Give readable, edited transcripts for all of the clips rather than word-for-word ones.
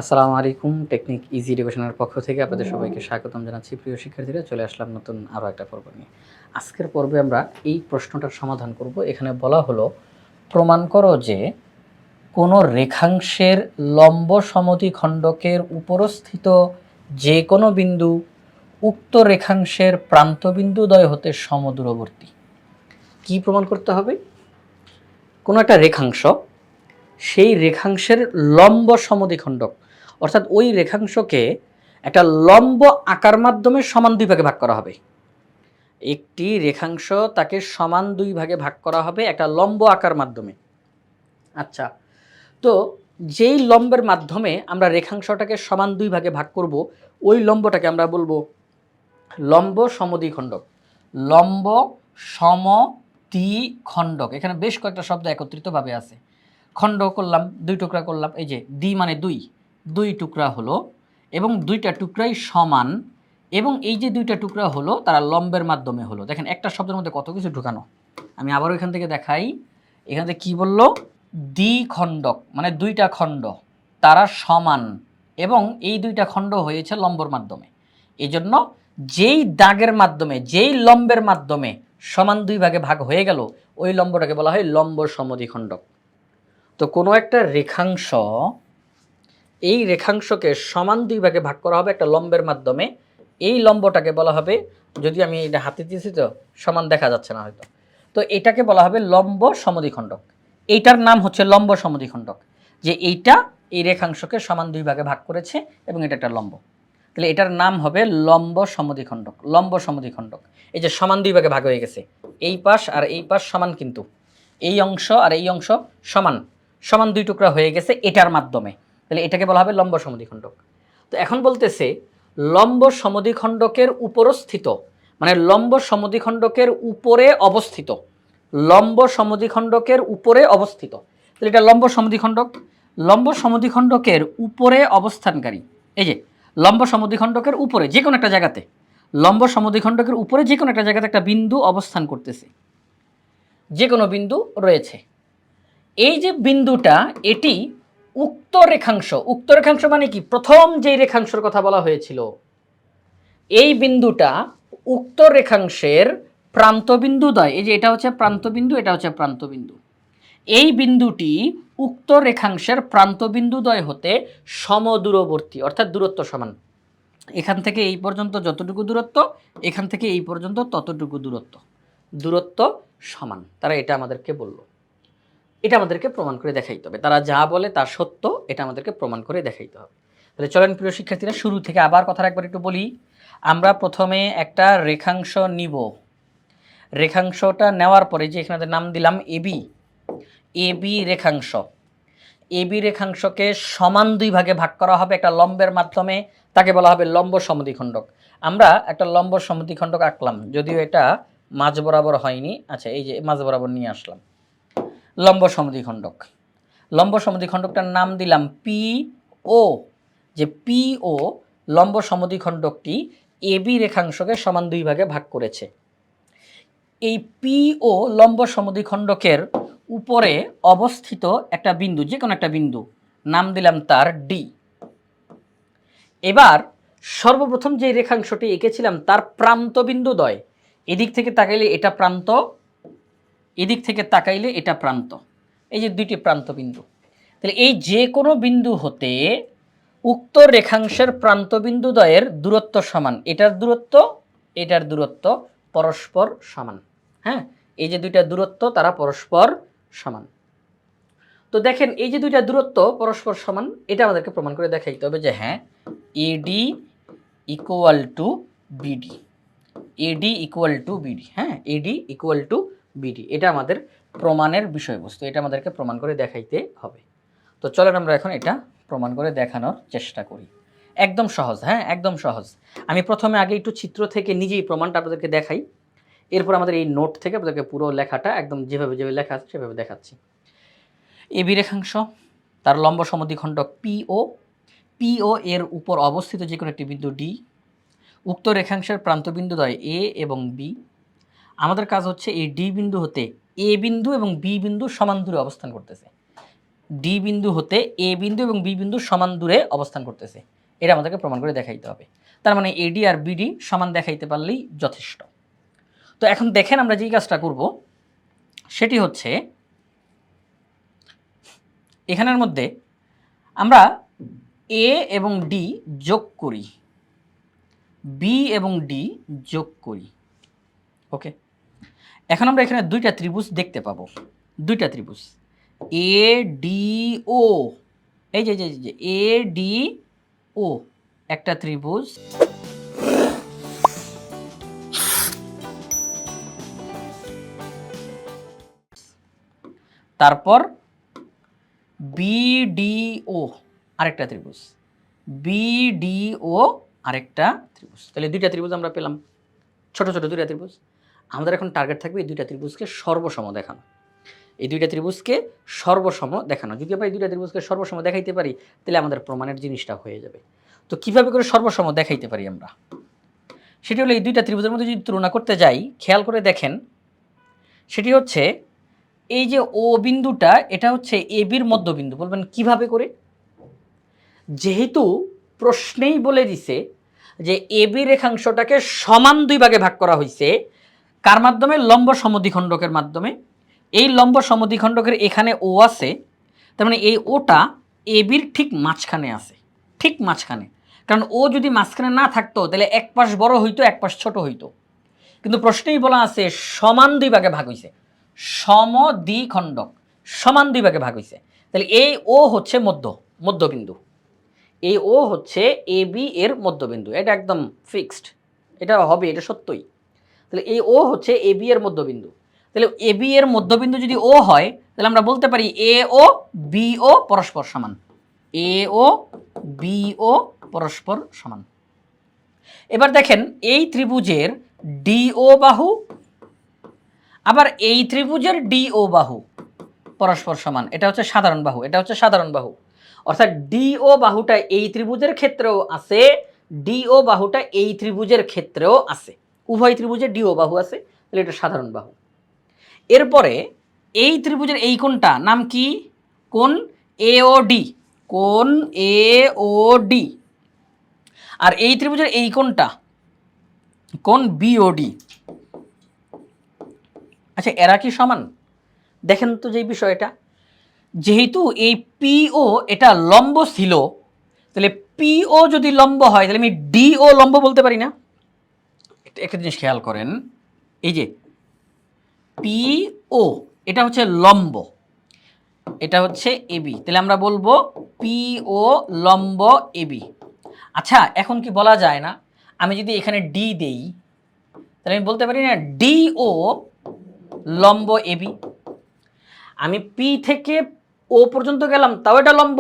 আসসালামু আলাইকুম। Technique easy এডুকেশনের পক্ষ থেকে আপনাদের সবাইকে স্বাগতম জানাচ্ছি। প্রিয় শিক্ষার্থীরা, চলে আসলাম নতুন আরও একটা পর্ব নিয়ে। আজকের পর্বে আমরা এই প্রশ্নটার সমাধান করব। এখানে বলা হলো, প্রমাণ করো যে কোনো রেখাংশের লম্ব সমদ্বিখণ্ডকের উপরস্থিত যে কোনো বিন্দু উক্ত রেখাংশের প্রান্তবিন্দুদ্বয় হতে সমদূরবর্তী। কি প্রমাণ করতে হবে? কোনো একটা রেখাংশ, সেই রেখাংশের লম্ব সমদ্বিখণ্ডক, অর্থাৎ ওই রেখাংশকে একটা লম্ব আকার মাধ্যমে সমান দুই ভাগে ভাগ করা হবে। একটি রেখাংশ তাকে সমান দুই ভাগে ভাগ করা হবে একটা লম্ব আকার মাধ্যমে। আচ্ছা, তো যেই লম্বের মাধ্যমে আমরা রেখাংশটাকে সমান দুই ভাগে ভাগ করব, ওই লম্বটাকে আমরা বলবো লম্ব সমদ্বিখণ্ডক। লম্ব সমদ্বিখণ্ডক, এখানে বেশ কয়েকটা শব্দ একত্রিতভাবে আছে। খণ্ড করলাম, দুই টুকরা করলাম, এই যে দ্বি মানে দুই, দুই টুকরা হলো এবং দুইটা টুকরাই সমান, এবং এই যে দুইটা টুকরা হলো তারা লম্বের মাধ্যমে হলো। দেখেন একটা শব্দের মধ্যে কত কিছু ঢুকানো। আমি আবারও এখান থেকে দেখাই। এখান থেকে কী বললো? দ্বিখণ্ডক মানে দুইটা খণ্ড, তারা সমান এবং এই দুইটা খণ্ড হয়েছে লম্বর মাধ্যমে। এই জন্য যেই দাগের মাধ্যমে, যেই লম্বের মাধ্যমে সমান দুই ভাগে ভাগ হয়ে গেল, ওই লম্বটাকে বলা হয় লম্ব সমদ্বিখণ্ডক। তো কোনো একটা রেখাংশ, এই রেখাংশকে সমান দুই ভাগে ভাগ করা হবে একটা লম্বের মাধ্যমে। এই লম্বটাকে বলা হবে, যদি আমি এটা হাতে দিয়েছি তো সমান দেখা যাচ্ছে না হয়তো, তো এটাকে বলা হবে লম্ব সমদ্বিখণ্ডক। এইটার নাম হচ্ছে লম্ব সমদ্বিখণ্ডক, যে এইটা এই রেখাংশকে সমান দুই ভাগে ভাগ করেছে এবং এটা একটা লম্ব, তাহলে এটার নাম হবে লম্ব সমদ্বিখণ্ডক। লম্ব সমদ্বিখণ্ডক, এই যে সমান দুই ভাগে ভাগ হয়ে গেছে, এই পাশ আর এই পাশ সমান, কিন্তু এই অংশ আর এই অংশ সমান, সমান দুই টুকরা হয়ে গেছে এটার মাধ্যমে, তাহলে এটাকে বলা হবে লম্ব সমদ্বিখণ্ডক। তো এখন বলতেছে লম্ব সমদ্বিখণ্ডকের উপরস্থিত, মানে লম্ব সমদ্বিখণ্ডকের উপরে অবস্থিত, লম্ব সমদ্বিখণ্ডকের উপরে অবস্থিত, তাহলে এটা লম্ব সমদ্বিখণ্ডক। লম্ব সমদ্বিখণ্ডকের উপরে অবস্থানকারী, এই যে লম্ব সমদ্বিখণ্ডকের উপরে যে কোনো একটা জায়গাতে, লম্ব সমদ্বিখণ্ডকের উপরে যে কোনো একটা জায়গাতে একটা বিন্দু অবস্থান করতেছে, যে কোনো বিন্দু রয়েছে। এই যে বিন্দুটা, এটি উক্ত রেখাংশ। উক্ত রেখাংশ মানে কি? প্রথম যেই রেখাংশের কথা বলা হয়েছিল, এই বিন্দুটা উক্ত রেখাংশের প্রান্তবিন্দুদ্বয়, এই যে এটা হচ্ছে প্রান্তবিন্দু, এটা হচ্ছে প্রান্তবিন্দু, এই বিন্দুটি উক্ত রেখাংশের প্রান্তবিন্দুদ্বয় হতে সমদূরবর্তী, অর্থাৎ দূরত্ব সমান। এখান থেকে এই পর্যন্ত যতটুকু দূরত্ব, এখান থেকে এই পর্যন্ত ততটুকু দূরত্ব, দূরত্ব সমান। তারা এটা আমাদেরকে বলল, এটা আমাদেরকে প্রমাণ করে দেখাইতে হবে। তারা যা বলে তা সত্য, এটা আমাদেরকে প্রমাণ করে দেখাইতে হবে। তাহলে চলেন প্রিয় শিক্ষার্থীরা, শুরু থেকে আবার কথাটা একবার একটু বলি। আমরা প্রথমে একটা রেখাংশ নিব, রেখাংশটা নেওয়ার পরে যে এখানে নাম দিলাম এবি, এবি রেখাংশ, এবি রেখাংশকে সমান দুই ভাগে ভাগ করা হবে একটা লম্বের মাধ্যমে, তাকে বলা হবে লম্ব সমদ্বিখণ্ডক। আমরা একটা লম্ব সমদ্বিখণ্ডক আঁকলাম, যদিও এটা মাঝ বরাবর হয়নি। আচ্ছা, এই যে মাঝ বরাবর নিয়ে আসলাম লম্ব সমদ্বিখণ্ডক। লম্ব সমদ্বিখণ্ডকটার নাম দিলাম পি ও, যে পি ও লম্ব সমদ্বিখণ্ডকটি এবি রেখাংশকে সমান দুই ভাগে ভাগ করেছে। এই পি ও লম্ব সমদ্বিখণ্ডকের উপরে অবস্থিত একটা বিন্দু, যে কোনো একটা বিন্দু, নাম দিলাম তার ডি। এবার সর্বপ্রথম যে রেখাংশটি এঁকেছিলাম তার প্রান্তবিন্দুদ্বয়, এদিক থেকে তাকাইলে এটা প্রান্ত, এদিক থেকে তাকাইলে এটা প্রান্ত, এই যে দুইটি প্রান্তবিন্দু। তাহলে এই যে কোনো বিন্দু হতে উক্ত রেখাংশের প্রান্তবিন্দুদ্বয়ের দূরত্ব সমান, এটার দূরত্ব, এটার দূরত্ব পরস্পর সমান। হ্যাঁ, এই যে দুইটা দূরত্ব তারা পরস্পর সমান। তো দেখেন এই যে দুইটা দূরত্ব পরস্পর সমান, এটা আমাদেরকে প্রমাণ করে দেখাইতে হবে যে হ্যাঁ, এডি equal to BD, eddy equal to BD. হ্যাঁ, এডি ইকুয়াল টু বিডি, এটা আমাদের প্রমাণের বিষয়বস্তু, এটা আমাদেরকে প্রমাণ করে দেখাইতে হবে। তো চলেন আমরা এখন এটা প্রমাণ করে দেখানোর চেষ্টা করি। একদম সহজ, হ্যাঁ একদম সহজ। আমি প্রথমে আগে একটু চিত্র থেকে নিজেই প্রমাণটা আপনাদেরকে দেখাই, এরপর আমাদের এই নোট থেকে আপনাদেরকে পুরো লেখাটা একদম যেভাবে যেভাবে লেখা আছে সেভাবে দেখাচ্ছি। এবি রেখাংশ, তার লম্ব সমদ্বিখণ্ডক পিও, পিও এর উপর অবস্থিত যে কোনো একটি বিন্দু ডি, উক্ত রেখাংশের প্রান্তবিন্দুদ্বয় এ এবং বি। আমাদের কাজ হচ্ছে এই ডি বিন্দু হতে এ বিন্দু এবং বি বিন্দু সমান দূরে অবস্থান করতেছে। ডি বিন্দু হতে এ বিন্দু এবং বি বিন্দু সমান দূরে অবস্থান করতেছে, এটা আমাদেরকে প্রমাণ করে দেখাইতে হবে। তার মানে এডি আর বিডি সমান দেখাইতে পারলেই যথেষ্ট। তো এখন দেখেন আমরা যেই কাজটা করব সেটি হচ্ছে এখানের মধ্যে আমরা এ এবং ডি যোগ করি, বি এবং ডি যোগ করি। ওকে, এখন আমরা এখানে দুইটা ত্রিভুজ দেখতে পাবো, দুইটা ত্রিভুজ এ ডি ও, এই যে এ ডি ও একটা ত্রিভুজ, তারপর বিডিও আরেকটা ত্রিভুজ, বিডিও আরেকটা ত্রিভুজ। তাহলে দুইটা ত্রিভুজ আমরা পেলাম, ছোট ছোট দুইটা ত্রিভুজ। আমাদের এখন টার্গেট থাকবে এই দুইটা ত্রিভুজকে সর্বসম দেখানো, এই দুইটা ত্রিভুজকে সর্বসম দেখানো। যদি আমরা এই দুইটা ত্রিভুজকে সর্বসম দেখাইতে পারি তাহলে আমাদের প্রমাণের জিনিসটা হয়ে যাবে। তো কিভাবে করে সর্বসম দেখাইতে পারি আমরা, সেটি হলো এই দুইটা ত্রিভুজের মধ্যে যদি তুলনা করতে যাই, খেয়াল করে দেখেন, সেটি হচ্ছে এই যে ও বিন্দুটা, এটা হচ্ছে এ বির মধ্যবিন্দু। বলবেন কিভাবে করে? যেহেতু প্রশ্নেই বলে দিছে যে এ বি রেখাংশটাকে সমান দুই ভাগে ভাগ করা হয়েছে, কার মাধ্যমে? লম্ব সমদ্বিখণ্ডকের মাধ্যমে। এই লম্ব সমদ্বিখণ্ডকের এখানে ও আছে, তার মানে এই ওটা এ বির ঠিক মাঝখানে আছে, ঠিক মাঝখানে। কারণ ও যদি মাঝখানে না থাকতো তাহলে এক পাশ বড় হইতো, এক পাশ ছোট হইতো। কিন্তু প্রশ্নেই বলা আছে সমান দুই ভাগে ভাগ হইছে, সমদ্বিখণ্ডক সমান দুই ভাগে ভাগ হইছে। তাহলে এই ও হচ্ছে মধ্যবিন্দু, এই ও হচ্ছে এ বি এর মধ্যবিন্দু, এটা একদম ফিক্সড, এটা হবে, এটা সত্যই। তাহলে এই ও হচ্ছে এ বি এর মধ্যবিন্দু। তাহলে এ বি এর মধ্যবিন্দু যদি ও হয় তাহলে আমরা বলতে পারি এ ও বি ও পরস্পর সমান, এ ও বি ও পরস্পর সমান। এবার দেখেন এই ত্রিভুজের ডিও বাহু আবার এই ত্রিভুজের ডিও বাহু পরস্পর সমান, এটা হচ্ছে সাধারণ বাহু, এটা হচ্ছে সাধারণ বাহু। অর্থাৎ ডিও বাহুটা এই ত্রিভুজের ক্ষেত্রেও আছে, ডিও বাহুটা এই ত্রিভুজের ক্ষেত্রেও আছে, উভয় ত্রিভুজের ডিও বাহু আছে, তাহলে এটা সাধারণ বাহু। এরপরে এই ত্রিভুজের এই কোণটা নাম কি? কোণ এ ও ডি, কোণ এ ও ডি। আর এই ত্রিভুজের এই কোণটা কোণ বিওডি। আচ্ছা, এরা কি সমান? দেখেন তো যে বিষয়টা, যেহেতু এই পিও এটা লম্ব ছিল, তাহলে পিও যদি লম্ব হয় তাহলে আমি ডিও লম্ব বলতে পারি না? একটা জিনিস খেয়াল করেন, এই যে পিও এটা হচ্ছে লম্ব, এটা হচ্ছে এবি, তাহলে আমরা বলবো পিও লম্ব এবি। আচ্ছা, এখন কি বলা যায় না আমি যদি এখানে ডি দেই তাহলে আমি বলতে পারি না ডিও লম্ব এবি? আমি পি থেকে ও পর্যন্ত গেলাম তাও এটা লম্ব,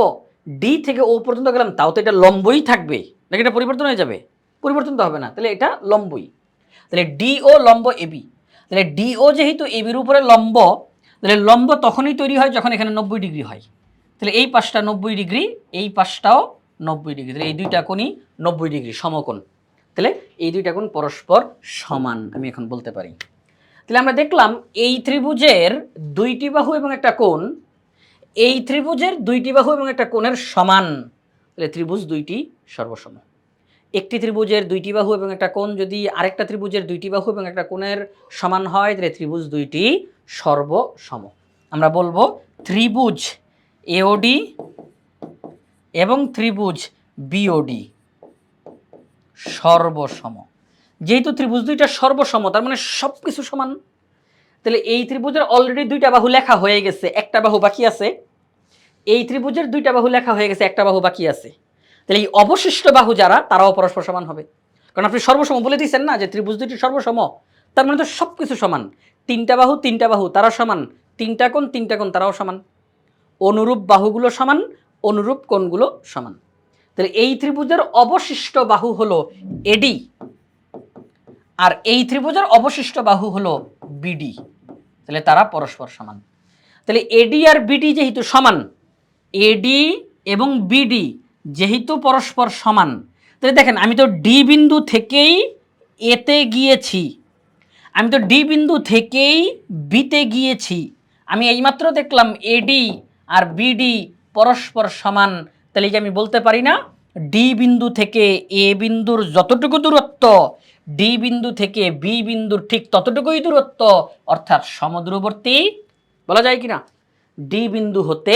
ডি থেকে ও পর্যন্ত গেলাম তাও তো এটা লম্বই থাকবে, নাকি এটা পরিবর্তন হয়ে যাবে? পরিবর্তন তো হবে না, তাহলে এটা লম্বই। তাহলে ডিও লম্ব এবি, তাহলে ডিও যেহেতু এবির উপরে লম্ব, তাহলে লম্ব তখনই তৈরি হয় যখন এখানে 90 ডিগ্রি হয়। তাহলে এই পাশটা 90 ডিগ্রি, এই পাশটাও 90 ডিগ্রি, তাহলে এই দুইটা কোণই 90 ডিগ্রি, সমকোণ। তাহলে এই দুইটা কোণ পরস্পর সমান আমি এখন বলতে পারি। তাহলে আমরা দেখলাম এই ত্রিভুজের দুইটি বাহু এবং একটা কোণ, এই ত্রিভুজের দুইটি বাহু এবং একটা কোণের সমান, তাহলে ত্রিভুজ দুইটি সর্বসম। একটি ত্রিভুজের দুইটি বাহু এবং একটা কোণ যদি আরেকটা ত্রিভুজের দুইটি বাহু এবং একটা কোণের সমান হয় তাহলে ত্রিভুজ দুইটি সর্বসম। আমরা বলবো ত্রিভুজ এওডি এবং ত্রিভুজ বিওডি সর্বসম। যেহেতু ত্রিভুজ দুইটা সর্বসম তার মানে সব কিছু সমান, তাহলে এই ত্রিভুজের অলরেডি দুইটা বাহু লেখা হয়ে গেছে, একটা বাহু বাকি আছে। এই ত্রিভুজের দুইটা বাহু লেখা হয়ে গেছে, একটা বাহু বাকি আছে। তাহলে এই অবশিষ্ট বাহু যারা তারাও পরস্পর সমান হবে, কারণ আপনি সর্বসম বলে দিয়েছেন না যে ত্রিভুজ দুইটি সর্বসম, তার মানে তো সব কিছু সমান। তিনটা বাহু তারা সমান, তিনটা কোণ তারাও সমান, অনুরূপ বাহুগুলো সমান, অনুরূপ কোণগুলো সমান। তাহলে এই ত্রিভুজের অবশিষ্ট বাহু হলো এডি, আর এই ত্রিভুজের অবশিষ্ট বাহু হলো বিডি, তাহলে তারা পরস্পর সমান। তাহলে এডি আর বিডি যেহেতু সমান, এডি এবং বিডি যেহেতু পরস্পর সমান, তাহলে দেখেন আমি তো ডি বিন্দু থেকেই এতে গিয়েছি, আমি তো ডি বিন্দু থেকেই বিতে গিয়েছি। আমি এইমাত্র দেখলাম এডি আর বিডি পরস্পর সমান, তাহলে কি আমি বলতে পারি না ডি বিন্দু থেকে এ বিন্দুর যতটুকু দূরত্ব ডি বিন্দু থেকে বি বিন্দুর ঠিক ততটুকুই দূরত্ব, অর্থাৎ সমদূরবর্তী? বলা যায় কি না? ডি বিন্দু হতে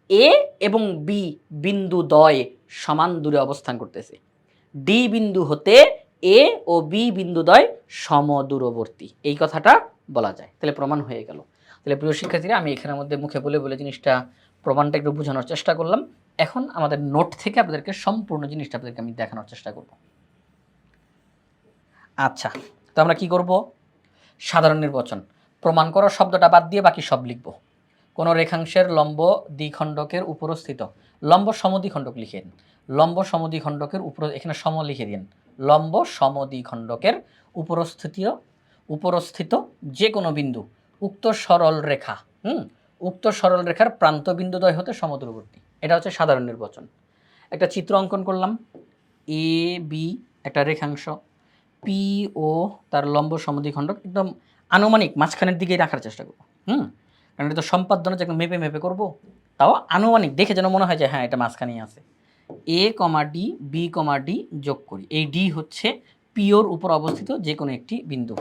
এ এবং বি বিন্দু দ্বয় সমান দূরে অবস্থান করতেছে। ডি বিন্দু হতে এ ও বি বিন্দুদ্বয় সমদূরবর্তী, এই কথাটা বলা যায়। তাহলে প্রমাণ হয়ে গেল। তাহলে প্রিয় শিক্ষার্থীরা, আমি এখানের মধ্যে মুখে বলে বলে জিনিসটা প্রমাণটা একটু বোঝানোর চেষ্টা করলাম। এখন আমাদের নোট থেকে আপনাদেরকে সম্পূর্ণ জিনিসটা আপনাদেরকে আমি দেখানোর চেষ্টা করব। আচ্ছা, তো আমরা কি করব? সাধারণ নির্বাচন প্রমাণ করো শব্দটা বাদ দিয়ে বাকি সব লিখব। কোন রেখাংশের লম্ব দ্বিখণ্ডকের উপরস্থিত, লম্ব সমদ্বিখণ্ডক লিখেন, লম্ব সমদ্বিখণ্ডকের উপর, এখানে সম লিখে দিন, লম্ব সমদ্বিখণ্ডকের উপরস্থিত যে কোনো বিন্দু উক্ত সরল রেখা উক্ত সরল রেখার প্রান্ত বিন্দুদ্বয় হতে সমদূরবর্তী। এটা হচ্ছে সাধারণ নির্বাচন। একটা চিত্র অঙ্কন করলাম, এ বি একটা রেখাংশ, পি ও তার লম্ব সমদ্বিখণ্ডক একদম আনুমানিক মাঝখানের দিকেই রাখার চেষ্টা করবো। কারণ এটা তো সম্পাদ্য না যে একদম মেপে মেপে করবো, তাও আনুমানিক দেখে যেন মনে হয় যে হ্যাঁ এটা মাঝখানেই আছে। এ কমা ডি, বি কমা ডি যোগ করি। এই ডি হচ্ছে পিওর উপর অবস্থিত যে কোনো একটি বিন্দু।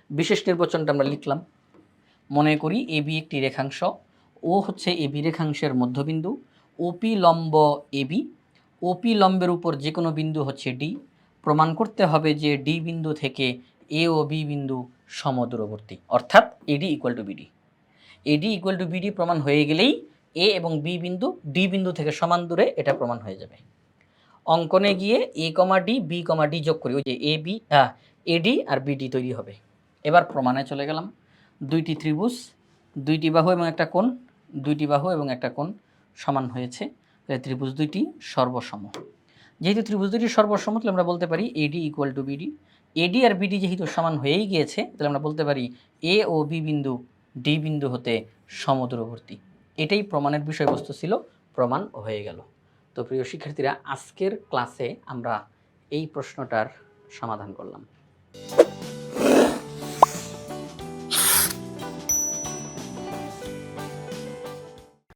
বিশেষ নির্বাচনটা আমরা লিখলাম। মনে করি এ বি একটি রেখাংশ, ও হচ্ছে এ বি রেখাংশের মধ্যবিন্দু, ওপি লম্ব এ বি, ওপি লম্বের উপর যে কোনো বিন্দু হচ্ছে ডি। প্রমাণ করতে হবে যে ডি বিন্দু থেকে এ ও বি বিন্দু সমদূরবর্তী, অর্থাৎ এডি equal to BD. Eddy equal to BD প্রমাণ হয়ে গেলেই এ এবং বি বিন্দু ডি বিন্দু থেকে সমান দূরে, এটা প্রমাণ হয়ে যাবে। অঙ্কনে গিয়ে এ কমা ডি, বি কমা ডি যোগ করি, ওই যে এ বি এডি আর বিডি তৈরি হবে। এবার প্রমাণে চলে গেলাম। দুইটি ত্রিভুজ, দুইটি বাহু এবং একটা কোণ, দুইটি বাহু এবং একটা কোণ সমান হয়েছে, তাহলে ত্রিভুজ দুইটি সর্বসম। যেহেতু ত্রিভুজ দুইটি সর্বসম, তাহলে আমরা বলতে পারি AD equal to BD. AD আর বিডি যেহেতু সমান হয়েই গিয়েছে, তাহলে আমরা বলতে পারি এ ও বি বিন্দু ডি বিন্দু হতে সমদূরবর্তী। এটাই প্রমাণের বিষয়বস্তু ছিল, প্রমাণ হয়ে গেল। তো প্রিয় শিক্ষার্থীরা, আজকের ক্লাসে আমরা এই প্রশ্নটার সমাধান করলাম।